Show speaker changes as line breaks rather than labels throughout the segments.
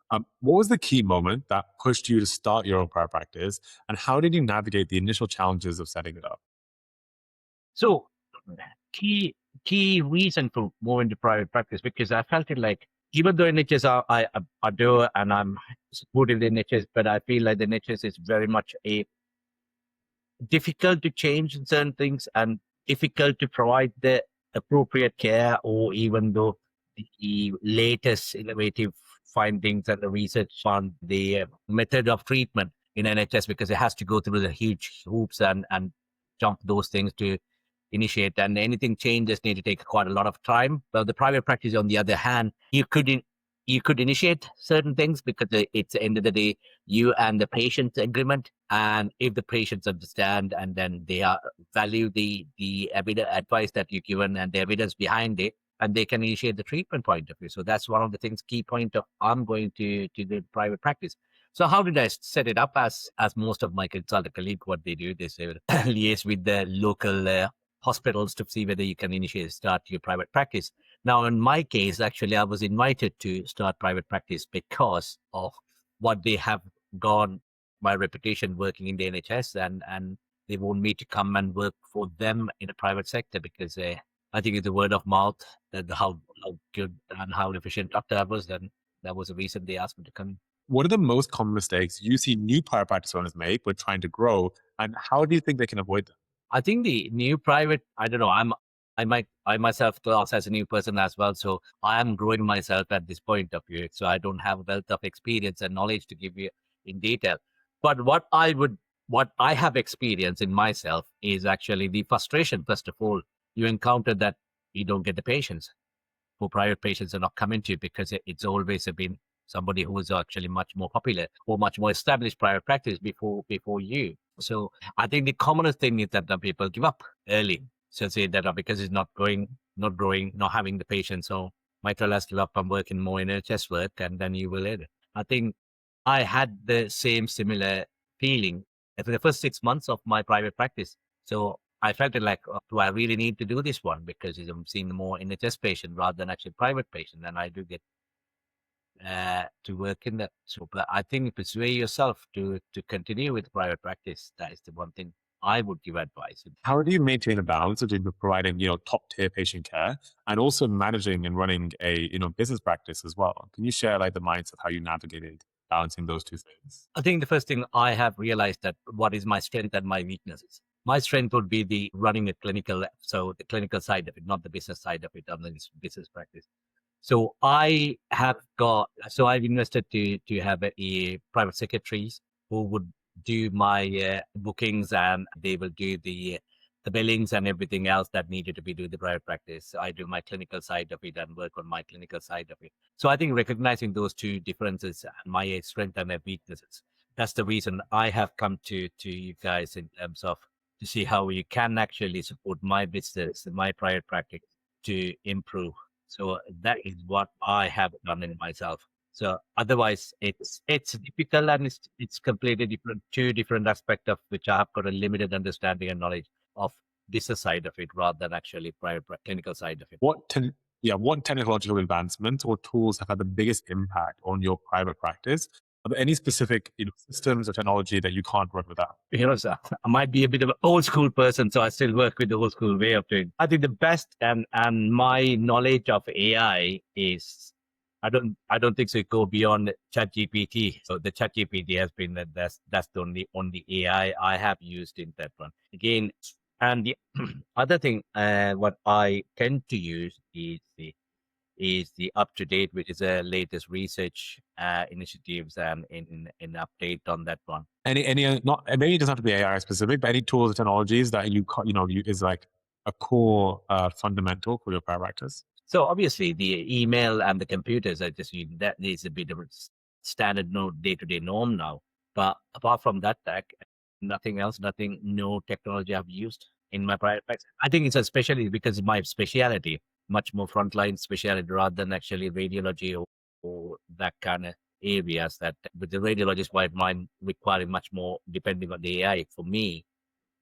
What was the key moment that pushed you to start your own private practice, and how did you navigate the initial challenges of setting it up?
So key key reason for moving to private practice, because I felt it like, even though NHS I do and I'm supportive of the NHS, but I feel like the NHS is very much a difficult to change in certain things and difficult to provide the appropriate care, or even though the latest innovative findings and the research on the method of treatment in NHS, because it has to go through the huge hoops and jump those things to initiate, and anything changes need to take quite a lot of time. But the private practice, on the other hand, you could initiate certain things, because it's the end of the day you and the patient's agreement. And if the patients understand and then they are value the evidence advice that you've given and the evidence behind it, and they can initiate the treatment point of view. So that's one of the things, key point of I'm going to the private practice. So how did I set it up? As most of my consultant colleagues, what they do, they say liaise with the local hospitals to see whether you can start your private practice. Now, in my case, actually, I was invited to start private practice because of what they have gone, my reputation working in the NHS, and they want me to come and work for them in the private sector, because I think it's the word of mouth that how good and how efficient doctor I was. Then that was the reason they asked me to come.
What are the most common mistakes you see new private practice owners make when trying to grow, and how do you think they can avoid them?
I think the new private, I don't know, I myself class as a new person as well. So I am growing myself at this point of view. So I don't have a wealth of experience and knowledge to give you in detail. But what I have experienced in myself is actually the frustration. First of all, you encounter that you don't get the patients, who private patients are not coming to you, because it's always been somebody who is actually much more popular or much more established private practice before you. So I think the commonest thing is that the people give up early. So say that because it's not going, not growing, not having the patients. So might as well give up and working more in NHS work, and then you will later. I think I had the same similar feeling for the first 6 months of my private practice. So I felt it like, do I really need to do this one? Because I'm seeing more NHS patient rather than actually private patient, and I do get to work in that. So, but I think persuade yourself to continue with private practice. That is the one thing I would give advice.
How do you maintain a balance between providing, top tier patient care and also managing and running a, business practice as well? Can you share like the mindset of how you navigated balancing those two things?
I think the first thing I have realized that what is my strength and my weaknesses. My strength would be the running a clinical, so the clinical side of it, not the business side of it, on the business practice. So I've invested to have a private secretaries who would do my bookings, and they will do the billings and everything else that needed to be do the private practice. I do my clinical side of it and work on my clinical side of it. So I think recognizing those two differences, my strength and my weaknesses, that's the reason I have come to you guys in terms of to see how you can actually support my business, my private practice to improve. So that is what I have done in myself. So otherwise, it's difficult, and it's completely different, two different aspects of which I have got a limited understanding and knowledge of business side of it rather than actually clinical side of it.
What technological advancements or tools have had the biggest impact on your private practice? Are there any specific, systems or technology that you can't work without?
So I might be a bit of an old school person, so I still work with the old school way of doing. I think the best and my knowledge of AI is, I don't think so. It go beyond ChatGPT. So the ChatGPT has been that's the only AI I have used in that one. Again, and the other thing, what I tend to use is the up to date, which is the latest research initiatives and in update on that one.
Any not maybe it doesn't have to be AI specific, but any tools or technologies that is like a core fundamental for your private practice?
So obviously the email and the computers are just that is a bit of a standard day to day norm now. But apart from that tech, nothing else, no technology I've used in my private practice. I think it's especially because of my speciality, much more frontline specialty rather than actually radiology or that kind of areas that with the radiologist white mind requiring much more depending on the AI. For me,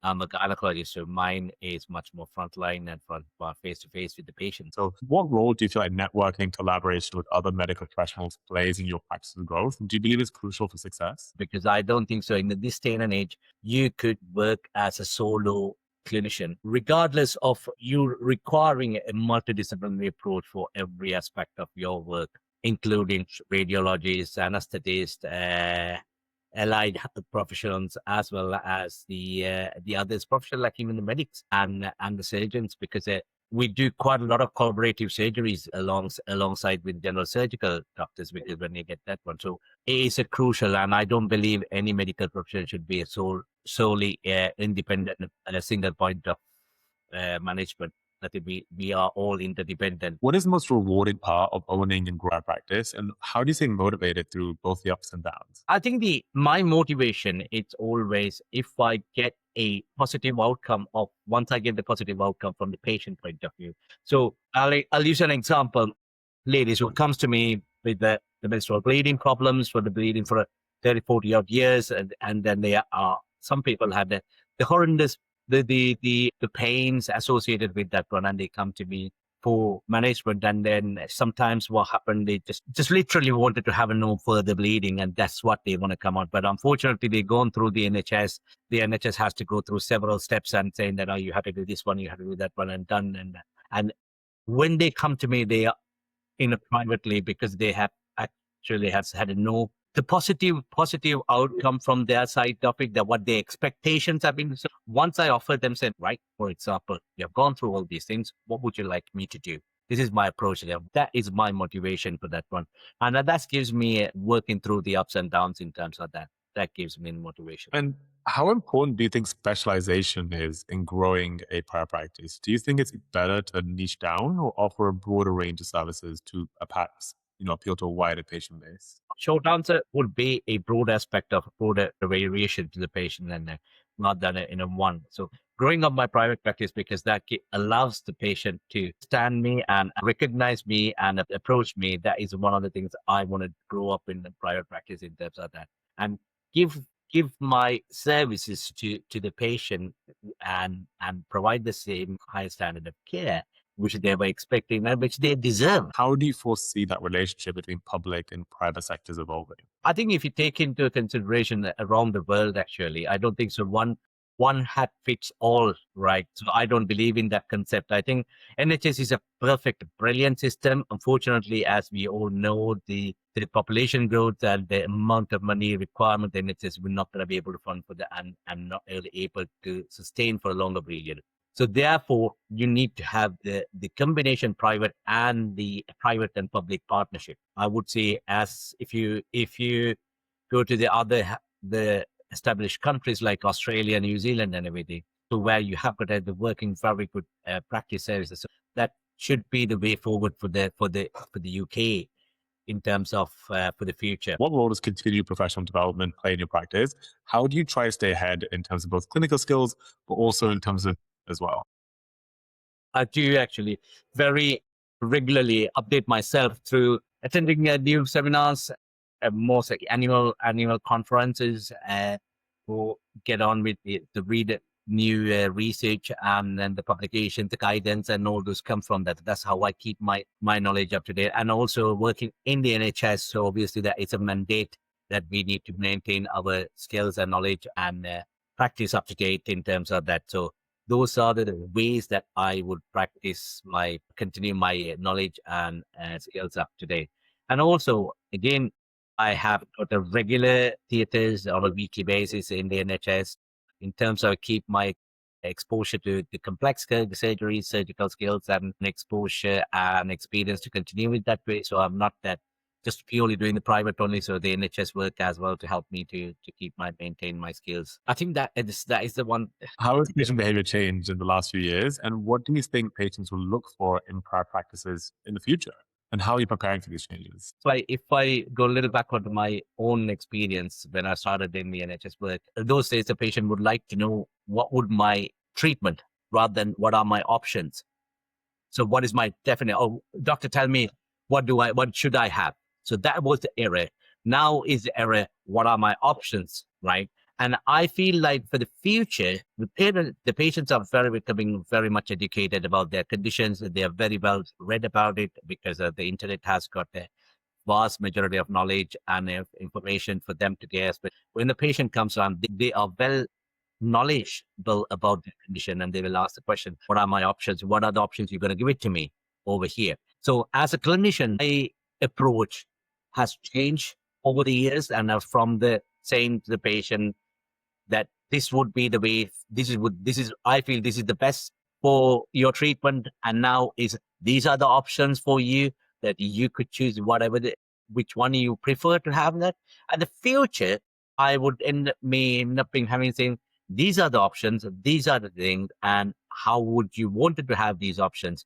I'm a gynecologist, so mine is much more frontline and front face to face with the patient.
So what role do you feel like networking, collaboration with other medical professionals plays in your practice's growth? Do you believe it's crucial for success?
Because I don't think so. In this day and age, you could work as a solo clinician, regardless of you requiring a multidisciplinary approach for every aspect of your work, including radiologists, anesthetists, allied professions, as well as the others professionals, like even the medics and the surgeons, because we do quite a lot of collaborative surgeries alongside with general surgical doctors, because when you get that one. So it is a crucial, and I don't believe any medical profession should be a solely independent at a single point of management. I think we are all interdependent.
What is the most rewarding part of owning and growing a practice? And how do you stay motivated through both the ups and downs?
I think my motivation, it's always if I get a positive outcome of once I get the positive outcome from the patient point of view. So I'll use an example. Ladies who comes to me with the menstrual bleeding problems, for the bleeding for 30, 40 odd years, and then they are, some people have the horrendous the pains associated with that one, and they come to me for management. And then sometimes what happened, they just literally wanted to have no further bleeding, and that's what they want to come out. But unfortunately, they've gone through the NHS. The NHS has to go through several steps and saying that, oh, you have to do this one, you have to do that one, and done. And when they come to me, they are in a privately, because they have actually has had a no the positive outcome from their side of it, that what their expectations have been. So once I offer them, said, right, for example, you have gone through all these things, what would you like me to do? This is my approach there. That is my motivation for that one. And that gives me working through the ups and downs in terms of that. That gives me motivation.
And how important do you think specialization is in growing a private practice? Do you think it's better to niche down or offer a broader range of services to perhaps appeal to a wider patient base?
Short answer would be a broad aspect of broader variation to the patient, and not than in a one. So growing up my private practice, because that allows the patient to stand me and recognize me and approach me. That is one of the things I want to grow up in the private practice in terms of that, and give my services to the patient and provide the same high standard of care which they were expecting and which they deserve.
How do you foresee that relationship between public and private sectors evolving?
I think if you take into consideration around the world, actually, I don't think so. One hat fits all, right? So I don't believe in that concept. I think NHS is a perfect, brilliant system. Unfortunately, as we all know, the population growth and the amount of money requirement, NHS will not going to be able to fund for that, and not really able to sustain for a longer period. So therefore, you need to have the combination private and the private and public partnership. I would say, as if you go to the established countries like Australia, New Zealand, and everything, so where you have got the working very good practice services, so that should be the way forward for the UK in terms of for the future.
What role does continued professional development play in your practice? How do you try to stay ahead in terms of both clinical skills, but also in terms of as well?
I do actually very regularly update myself through attending new seminars, most like annual conferences, to get on with the read new research, and then the publications, the guidance, and all those come from that. That's how I keep my knowledge up to date. And also working in the NHS, so obviously that it's a mandate that we need to maintain our skills and knowledge and practice up to date in terms of that. So those are the ways that I would continue my knowledge and skills up to date. And also, again, I have got a regular theatres on a weekly basis in the NHS in terms of keep my exposure to the complex surgery, surgical skills, and exposure and experience to continue with that way. So I'm not that just purely doing the private only. So the NHS work as well to help me to maintain my skills. I think that is the one.
How has patient behavior changed in the last few years? And what do you think patients will look for in private practices in the future? And how are you preparing for these changes?
So if I go a little backward to my own experience when I started in the NHS work, those days the patient would like to know what would my treatment rather than what are my options. So what is my definite, oh, doctor, tell me, what should I have? So that was the era. Now is the era, what are my options, right? And I feel like for the future, the patients are becoming very much educated about their conditions. They are very well read about it because the internet has got a vast majority of knowledge and information for them to guess. But when the patient comes on, they are well knowledgeable about the condition, and they will ask the question, what are my options? What are the options you're going to give it to me over here? So as a clinician, my approach has changed over the years, and from the saying to the patient that this would be the way, I feel this is the best for your treatment, and now is these are the options for you, that you could choose which one you prefer to have that. And the future, I would may end up being having saying, these are the options, these are the things, and how would you want to have these options?